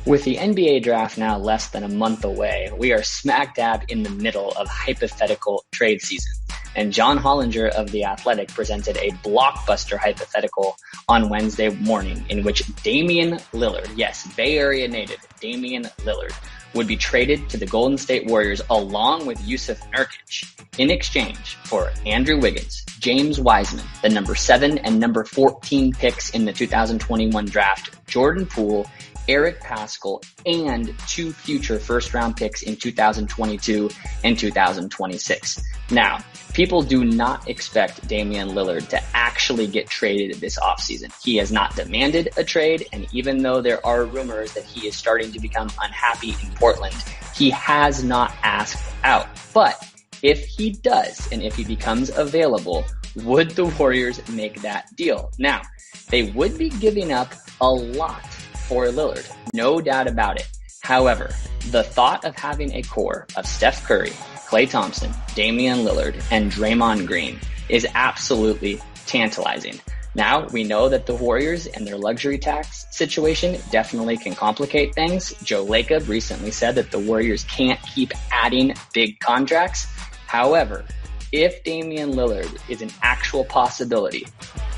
With the NBA draft now less than a month away, we are smack dab in the middle of hypothetical trade season. And John Hollinger of The Athletic presented a blockbuster hypothetical on Wednesday morning in which Damian Lillard, yes, Bay Area native Damian Lillard, would be traded to the Golden State Warriors along with Yusuf Nurkic in exchange for Andrew Wiggins, James Wiseman, the number 7 and number 14 picks in the 2021 draft, Jordan Poole, Eric Paschall, and 2 future first-round picks in 2022 and 2026. Now, people do not expect Damian Lillard to actually get traded this offseason. He has not demanded a trade, and even though there are rumors that he is starting to become unhappy in Portland, he has not asked out. But if he does, and if he becomes available, would the Warriors make that deal? Now, they would be giving up a lot for Lillard, no doubt about it. However, the thought of having a core of Steph Curry, Klay Thompson, Damian Lillard, and Draymond Green is absolutely tantalizing. Now, we know that the Warriors and their luxury tax situation definitely can complicate things. Joe Lacob recently said that the Warriors can't keep adding big contracts. However, if Damian Lillard is an actual possibility,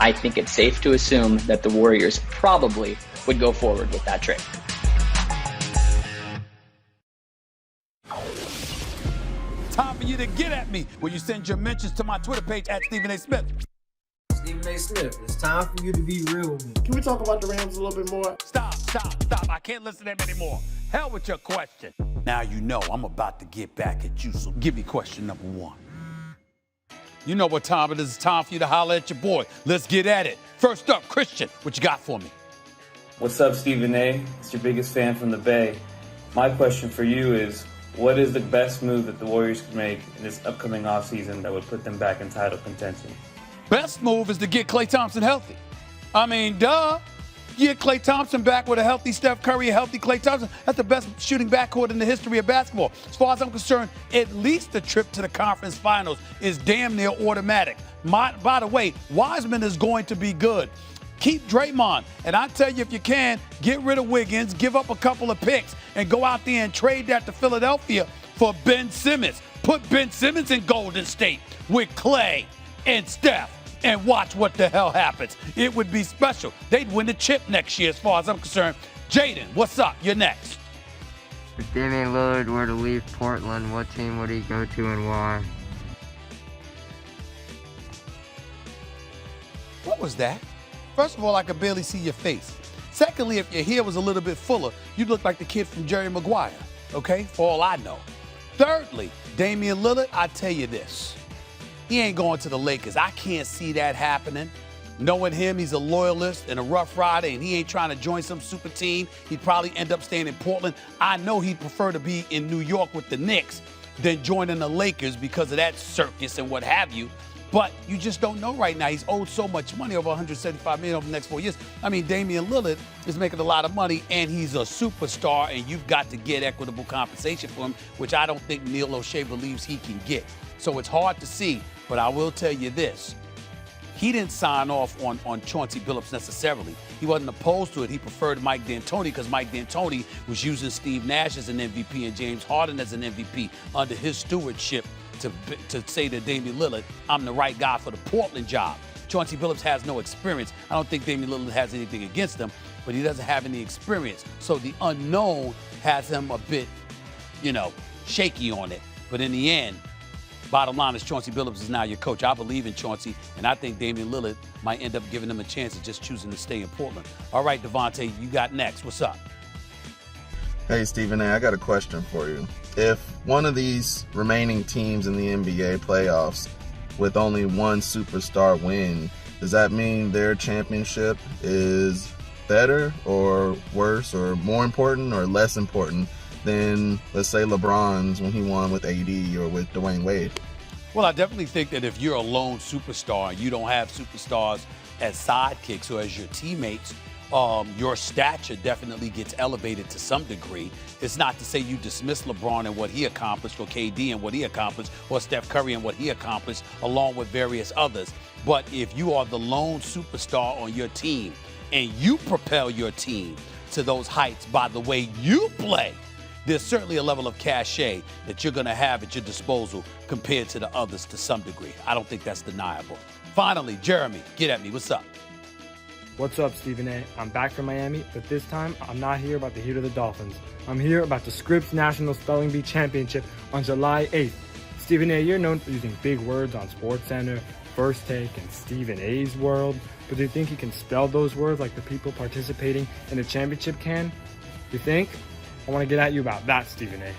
I think it's safe to assume that the Warriors probably would go forward with that trade. Time for you to get at me. Will you send your mentions to my Twitter page at Stephen A. Smith? Stephen A. Smith, it's time for you to be real with me. Can we talk about the Rams a little bit more? Stop. I can't listen to them anymore. Hell with your question. Now you know I'm about to get back at you, so give me question number 1. You know what time it is. It's time for you to holler at your boy. Let's get at it. First up, Christian, what you got for me? What's up, Stephen A? It's your biggest fan from the Bay. My question for you is, what is the best move that the Warriors could make in this upcoming offseason that would put them back in title contention? Best move is to get Klay Thompson healthy. I mean, duh. Get Klay Thompson back with a healthy Steph Curry, a healthy Klay Thompson. That's the best shooting backcourt in the history of basketball. As far as I'm concerned, at least the trip to the conference finals is damn near automatic. By the way, Wiseman is going to be good. Keep Draymond. And I tell you, if you can, get rid of Wiggins, give up a couple of picks, and go out there and trade that to Philadelphia for Ben Simmons. Put Ben Simmons in Golden State with Klay and Steph and watch what the hell happens. It would be special. They'd win the chip next year as far as I'm concerned. Jaden, what's up? You're next. If Damian Lillard were to leave Portland, what team would he go to and why? What was that? First of all, I could barely see your face. Secondly, if your hair was a little bit fuller, you'd look like the kid from Jerry Maguire, okay? For all I know. Thirdly, Damian Lillard, I tell you this. He ain't going to the Lakers. I can't see that happening. Knowing him, he's a loyalist and a rough rider, and he ain't trying to join some super team. He'd probably end up staying in Portland. I know he'd prefer to be in New York with the Knicks than joining the Lakers because of that circus and what have you. But you just don't know right now. He's owed so much money, over $175 million over the next 4 years. I mean, Damian Lillard is making a lot of money, and he's a superstar, and you've got to get equitable compensation for him, which I don't think Neil O'Shea believes he can get. So it's hard to see, but I will tell you this. He didn't sign off on Chauncey Billups necessarily. He wasn't opposed to it. He preferred Mike D'Antoni because Mike D'Antoni was using Steve Nash as an MVP and James Harden as an MVP under his stewardship to say to Damian Lillard, I'm the right guy for the Portland job. Chauncey Billups has no experience. I don't think Damian Lillard has anything against him, but he doesn't have any experience. So the unknown has him a bit, shaky on it. But in the end, bottom line is Chauncey Billups is now your coach. I believe in Chauncey, and I think Damian Lillard might end up giving him a chance of just choosing to stay in Portland. All right, Devontae, you got next. What's up? Hey, Stephen A., I got a question for you. If one of these remaining teams in the NBA playoffs with only one superstar win, does that mean their championship is better or worse or more important or less important than, let's say, LeBron's when he won with AD or with Dwayne Wade? Well, I definitely think that if you're a lone superstar and you don't have superstars as sidekicks or as your teammates, your stature definitely gets elevated to some degree. It's not to say you dismiss LeBron and what he accomplished, or KD and what he accomplished, or Steph Curry and what he accomplished, along with various others. But if you are the lone superstar on your team and you propel your team to those heights by the way you play, there's certainly a level of cachet that you're going to have at your disposal compared to the others to some degree. I don't think that's deniable. Finally, Jeremy, get at me. What's up? What's up, Stephen A? I'm back from Miami, but this time I'm not here about the heat of the Dolphins. I'm here about the Scripps National Spelling Bee Championship on July 8th. Stephen A, you're known for using big words on SportsCenter, First Take, and Stephen A's World, but do you think you can spell those words like the people participating in the championship can? You think? I want to get at you about that, Stephen A.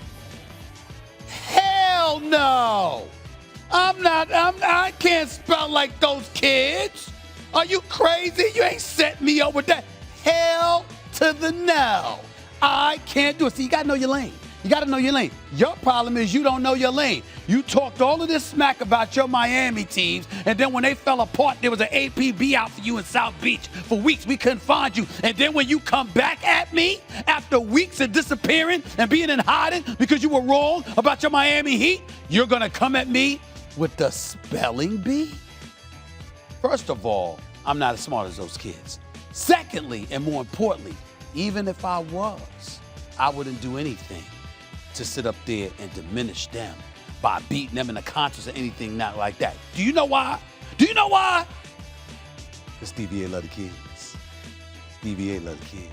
Hell no! I can't spell like those kids. Are you crazy? You ain't set me up with that. Hell to the no. I can't do it. See, you got to know your lane. You got to know your lane. Your problem is you don't know your lane. You talked all of this smack about your Miami teams, and then when they fell apart, there was an APB out for you in South Beach. For weeks, we couldn't find you. And then when you come back at me after weeks of disappearing and being in hiding because you were wrong about your Miami Heat, you're going to come at me with the spelling bee? First of all, I'm not as smart as those kids. Secondly, and more importantly, even if I was, I wouldn't do anything to sit up there and diminish them by beating them in a contest or anything not like that. Do you know why? Do you know why? Because Stevie A love the kids. Stevie A love the kids.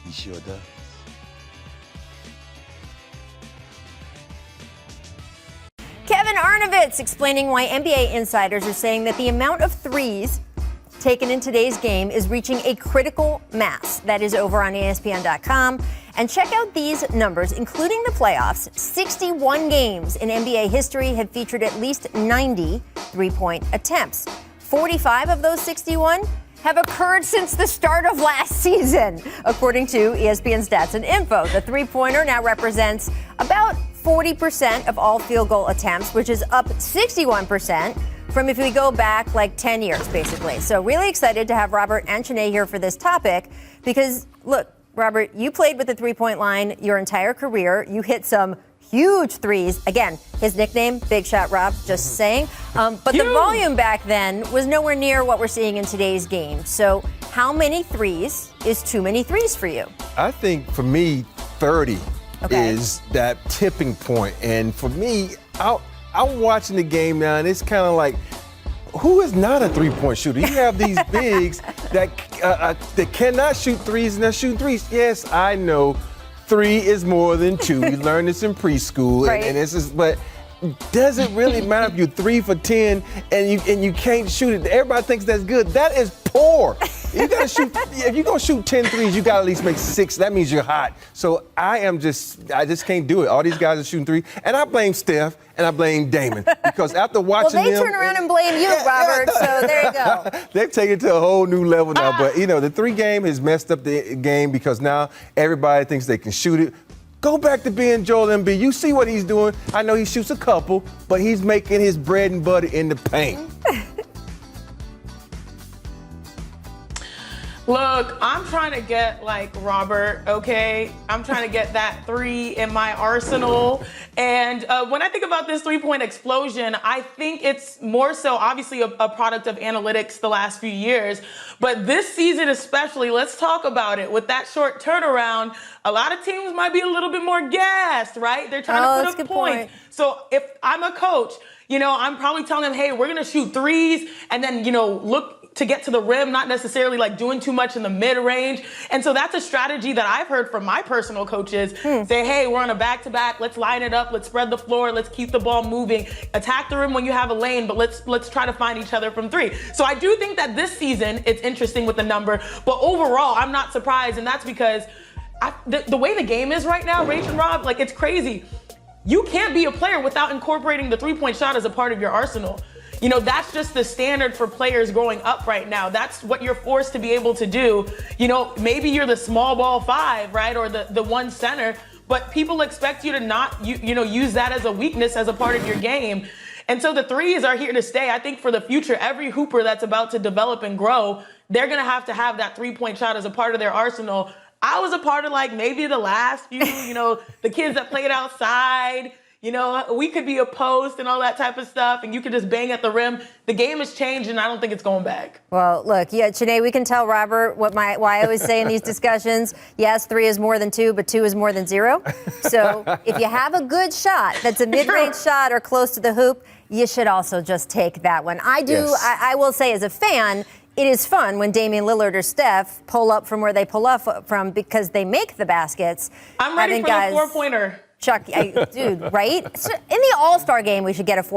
He sure does. Kevin Arnovitz explaining why NBA insiders are saying that the amount of threes taken in today's game is reaching a critical mass. That is over on ESPN.com. And check out these numbers, including the playoffs. 61 games in NBA history have featured at least 90 three-point attempts. 45 of those 61 have occurred since the start of last season, according to ESPN Stats and Info. The three-pointer now represents about 40% of all field goal attempts, which is up 61% from if we go back like 10 years, basically. So really excited to have Robert and Shanae here for this topic because, look, Robert, you played with the three-point line your entire career. You hit some huge threes. Again, his nickname, Big Shot Rob, just saying. But the volume back then was nowhere near what we're seeing in today's game. So how many threes is too many threes for you? I think for me, 30 is that tipping point. And for me, I'm watching the game now, and it's kind of like, who is not a three-point shooter? You have these bigs that cannot shoot threes, and they're shooting threes. Yes, I know 3 is more than 2. You learned this in preschool, right. and this is, but does it really matter if you're 3 for 10 and you can't shoot it? Everybody thinks that's good. That is poor. You gotta shoot. If you're gonna shoot 10 threes, you gotta at least make 6. That means you're hot. So I just can't do it. All these guys are shooting 3, and I blame Steph and I blame Damon because after watching well, they them, turn around and blame you, Robert. So there you go. They've taken it to a whole new level now. But the 3 game has messed up the game because now everybody thinks they can shoot it. Go back to being Joel Embiid. You see what he's doing. I know he shoots a couple, but he's making his bread and butter in the paint. Look, I'm trying to get like Robert, okay? I'm trying to get that 3 in my arsenal. And when I think about this three-point explosion, I think it's more so obviously a product of analytics the last few years. But this season especially, let's talk about it. With that short turnaround, a lot of teams might be a little bit more gassed, right? They're trying to put up points. So if I'm a coach, I'm probably telling them, hey, we're going to shoot threes and then, look to get to the rim, not necessarily like doing too much in the mid-range. And so that's a strategy that I've heard from my personal coaches. Say, hey, we're on a back-to-back. Let's line it up. Let's spread the floor. Let's keep the ball moving. Attack the rim when you have a lane, but let's try to find each other from 3. So I do think that this season, it's interesting with the number. But overall, I'm not surprised. And that's because the way the game is right now, Rach and Rob, like it's crazy. You can't be a player without incorporating the three-point shot as a part of your arsenal. That's just the standard for players growing up right now. That's what you're forced to be able to do. Maybe you're the small ball 5, right? Or the 1 center, but people expect you to not, use that as a weakness as a part of your game. And so the threes are here to stay. I think for the future, every hooper that's about to develop and grow, they're going to have that three-point shot as a part of their arsenal. I was a part of maybe the last few, the kids that played outside, You know, we could be opposed and all that type of stuff, and you could just bang at the rim. The game has changed, and I don't think it's going back. Well, look, yeah, Sinead, we can tell Robert why I always say in these discussions, yes, 3 is more than 2, but 2 is more than 0. So if you have a good shot that's a mid-range shot or close to the hoop, you should also just take that one. I do. Yes. I will say as a fan, it is fun when Damian Lillard or Steph pull up from where they pull up from because they make the baskets. I'm ready for the 4-pointer. Chuck, dude, right? So in the All-Star game, we should get a 4